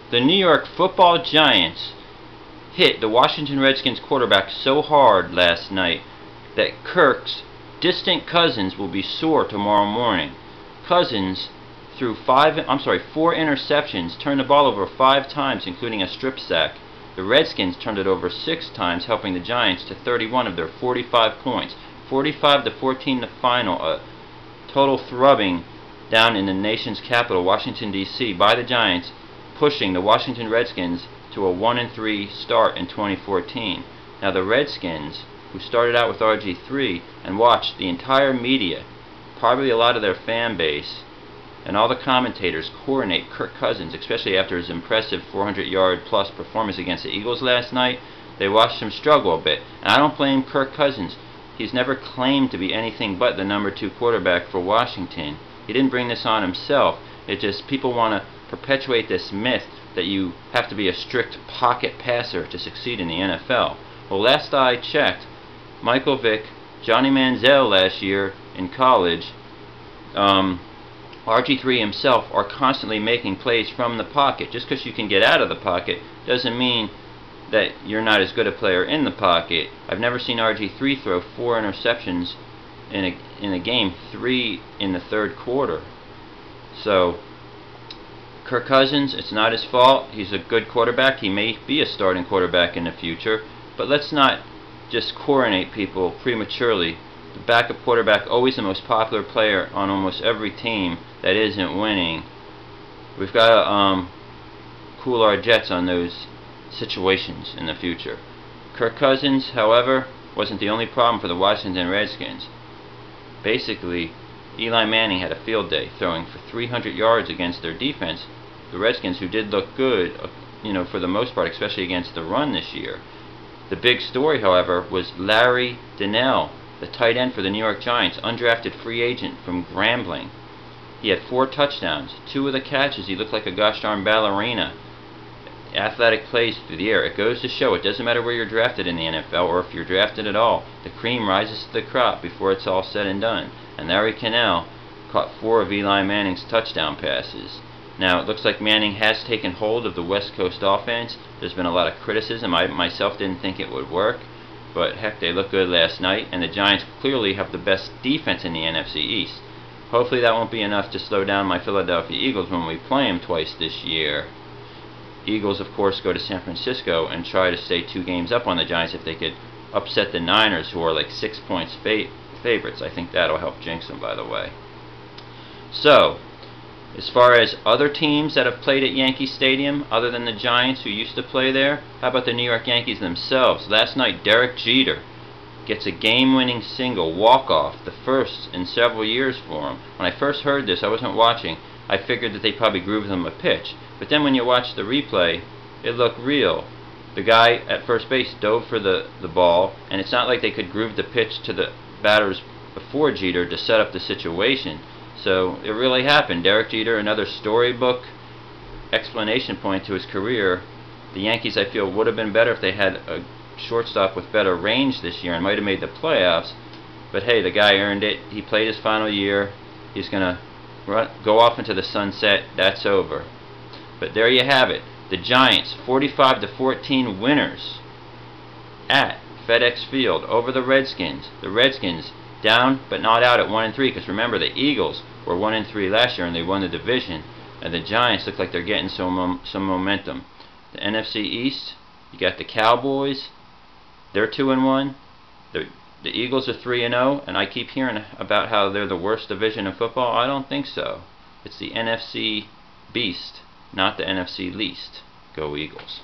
The New York Football Giants hit the Washington Redskins quarterback so hard last night that Kirk's distant Cousins will be sore tomorrow morning. Cousins threw four interceptions, turned the ball over 5 times, including a strip sack. The Redskins turned it over 6 times, helping the Giants to 31 of their 45 points. 45-14 the final, a total thrubbing down in the nation's capital, Washington, D.C., by the Giants, pushing the Washington Redskins to a 1-3 start in 2014. Now the Redskins, who started out with RG3 and watched the entire media, probably a lot of their fan base, and all the commentators coordinate Kirk Cousins, especially after his impressive 400-yard plus performance against the Eagles last night. They watched him struggle a bit, and I don't blame Kirk Cousins. He's never claimed to be anything but the number 2 quarterback for Washington. He didn't bring this on himself. It just, people want to perpetuate this myth that you have to be a strict pocket passer to succeed in the NFL. Well, last I checked, Michael Vick, Johnny Manziel last year in college, RG3 himself are constantly making plays from the pocket. Just because you can get out of the pocket doesn't mean that you're not as good a player in the pocket. I've never seen RG3 throw 4 interceptions in a game, 3 in the third quarter. So Kirk Cousins, it's not his fault. He's a good quarterback. He may be a starting quarterback in the future, but let's not just coronate people prematurely. The backup quarterback, always the most popular player on almost every team that isn't winning. We've got to cool our jets on those situations in the future. Kirk Cousins, however, wasn't the only problem for the Washington Redskins. Basically, Eli Manning had a field day, throwing for 300 yards against their defense. The Redskins, who did look good, for the most part, especially against the run this year. The big story, however, was Larry Donnell, the tight end for the New York Giants, undrafted free agent from Grambling. He had 4 touchdowns. 2 of the catches, he looked like a gosh darn ballerina. Athletic plays through the air. It goes to show it doesn't matter where you're drafted in the NFL or if you're drafted at all. The cream rises to the crop before it's all said and done. And Larry Donnell caught 4 of Eli Manning's touchdown passes. Now, it looks like Manning has taken hold of the West Coast offense. There's been a lot of criticism. I myself didn't think it would work. But heck, they looked good last night. And the Giants clearly have the best defense in the NFC East. Hopefully that won't be enough to slow down my Philadelphia Eagles when we play them twice this year. Eagles, of course, go to San Francisco and try to stay 2 games up on the Giants if they could upset the Niners, who are like 6 points favorites. I think that'll help jinx them, by the way. So, as far as other teams that have played at Yankee Stadium, other than the Giants who used to play there, how about the New York Yankees themselves? Last night, Derek Jeter gets a game-winning single, walk-off, the first in several years for him. When I first heard this, I wasn't watching. I figured that they probably grooved him a pitch. But then when you watch the replay, it looked real. The guy at first base dove for the ball, and it's not like they could groove the pitch to the batters before Jeter to set up the situation. So it really happened. Derek Jeter, another storybook explanation point to his career. The Yankees, I feel, would have been better if they had a shortstop with better range this year and might have made the playoffs. But hey, the guy earned it. He played his final year. He's going to go off into the sunset. That's over. But there you have it. The Giants, 45-14 winners at FedEx Field over the Redskins. The Redskins down but not out at 1-3, because remember, the Eagles were 1-3 last year and they won the division. And the Giants look like they're getting some momentum. The NFC East, you got the Cowboys. They're 2-1. The Eagles are 3-0, and I keep hearing about how they're the worst division in football. I don't think so. It's the NFC Beast, not the NFC Least. Go Eagles.